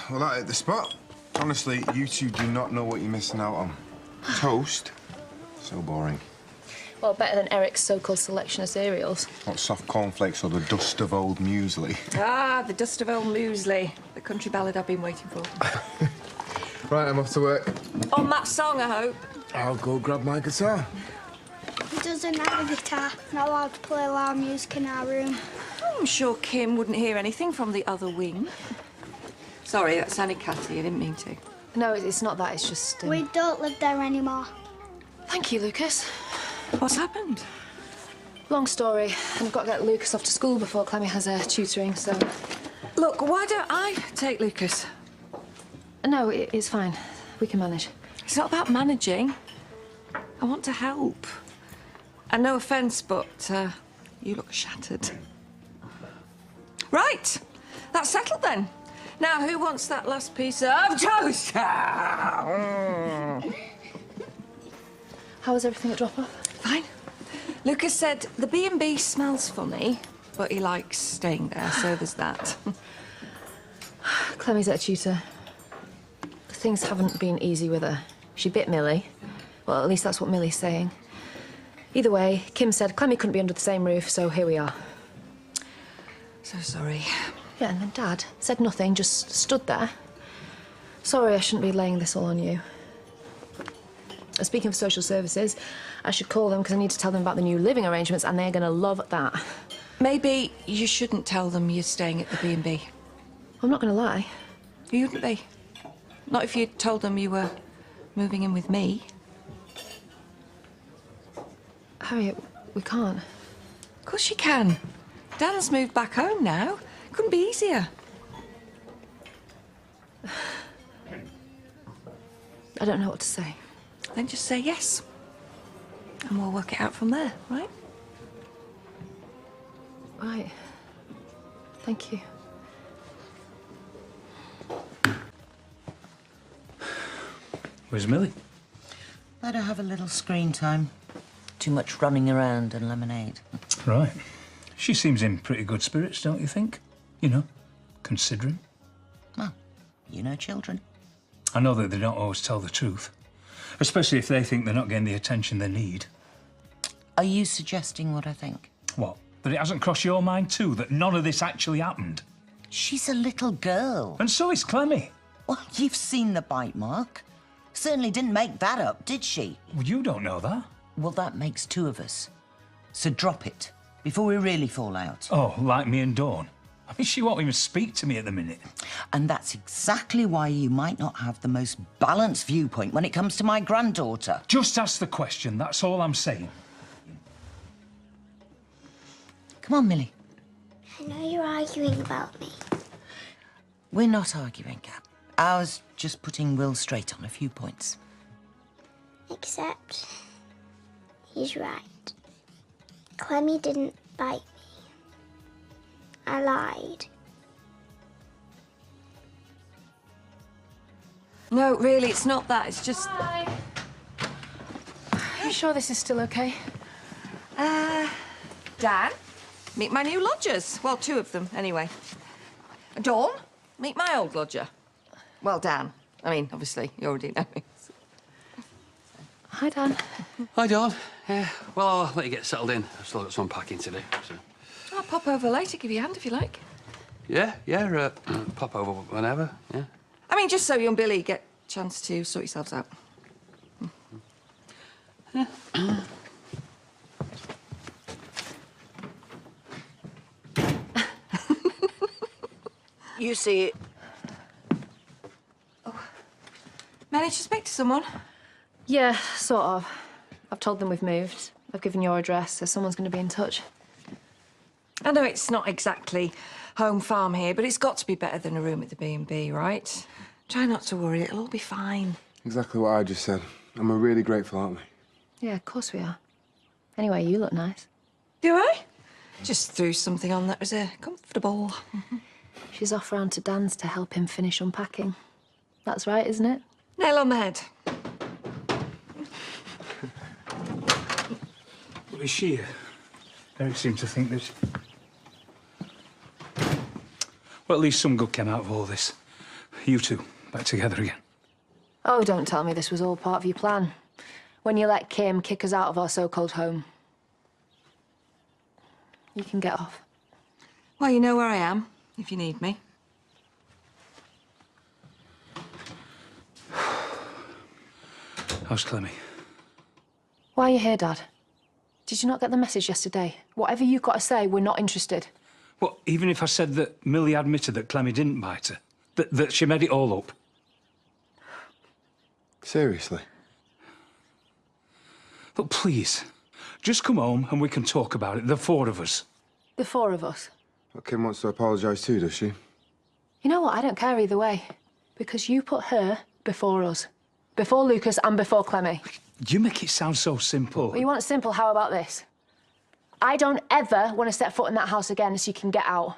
Well, that hit the spot. Honestly, you two do not know what you're missing out on. Toast? So boring. Well, better than Eric's so-called selection of cereals. What, soft cornflakes or the dust of old muesli? Ah, the dust of old muesli. The country ballad I've been waiting for. Right, I'm off to work. On that song, I hope. I'll go grab my guitar. He doesn't have a guitar. Not allowed to play loud music in our room. I'm sure Kim wouldn't hear anything from the other wing. Sorry, that sounded catty. I didn't mean to. No, it's not that. It's just... We don't live there anymore. Thank you, Lucas. What's happened? Long story. I've got to get Lucas off to school before Clemmy has her tutoring, so... Look, why don't I take Lucas? No, it's fine. We can manage. It's not about managing. I want to help. And no offence, but you look shattered. Right. That's settled then. Now, who wants that last piece of toast? How was everything at drop-off? Fine. Lucas said the B&B smells funny, but he likes staying there, so there's that. Clemmy's at a tutor. Things haven't been easy with her. She bit Millie. Well, at least that's what Millie's saying. Either way, Kim said Clemmy couldn't be under the same roof, so here we are. So sorry. Yeah, and then Dad said nothing, just stood there. Sorry, I shouldn't be laying this all on you. Speaking of social services, I should call them because I need to tell them about the new living arrangements, and they're going to love that. Maybe you shouldn't tell them you're staying at the B&B. I'm not going to lie. You wouldn't be. Not if you told them you were moving in with me. Harriet, we can't. Of course you can. Dan's moved back home now. Couldn't be easier. I don't know what to say. Then just say yes. And we'll work it out from there, right? Right. Thank you. Where's Millie? Let her have a little screen time. Too much running around and lemonade. Right. She seems in pretty good spirits, don't you think? You know, considering. Well, you know children. I know that they don't always tell the truth, especially if they think they're not getting the attention they need. Are you suggesting what I think? What? That it hasn't crossed your mind too, that none of this actually happened? She's a little girl. And so is Clemmy. Well, you've seen the bite mark. Certainly didn't make that up, did she? Well, you don't know that. Well, that makes two of us. So drop it, before we really fall out. Oh, like me and Dawn. I mean, she won't even speak to me at the minute. And that's exactly why you might not have the most balanced viewpoint when it comes to my granddaughter. Just ask the question, that's all I'm saying. Come on, Millie. I know you're arguing about me. We're not arguing, Gab. I was just putting Will straight on a few points. Except, he's right. Clemmy didn't bite me. I lied. No, really, it's not that. It's just... Hi. Are you sure this is still okay? Dan, meet my new lodgers. Well, two of them, anyway. Dawn, meet my old lodger. Well, Dan. I mean, obviously, you already know me. Hi, Dan. Hi, Dawn. Yeah, well, I'll let you get settled in. I've still got some unpacking to do, so... I'll pop over later, give you a hand if you like. Yeah, pop over whenever, yeah. I mean, just so you and Billy get a chance to sort yourselves out. You see... Managed to speak to someone? Yeah, sort of. I've told them we've moved. I've given your address, so someone's going to be in touch. I know it's not exactly home farm here, but it's got to be better than a room at the B&B, right? Try not to worry, it'll all be fine. Exactly what I just said. And we're really grateful, aren't we? Yeah, of course we are. Anyway, you look nice. Do I? Just threw something on that was comfortable. She's off round to Dan's to help him finish unpacking. That's right, isn't it? Nail on the head. What is she? Eric seemed to think that... Well, at least some good came out of all this. You two, back together again. Oh, don't tell me this was all part of your plan. When you let Kim kick us out of our so-called home. You can get off. Well, you know where I am, if you need me. How's Clemmy? Why are you here, Dad? Did you not get the message yesterday? Whatever you've got to say, we're not interested. Well, even if I said that Millie admitted that Clemmy didn't bite her, that she made it all up. Seriously? Look, please, just come home and we can talk about it, the four of us. The four of us. Well, Kim wants to apologise too, does she? You know what? I don't care either way. Because you put her before us. Before Lucas and before Clemmy. You make it sound so simple. Well, you want it simple, how about this? I don't ever want to step foot in that house again so you can get out.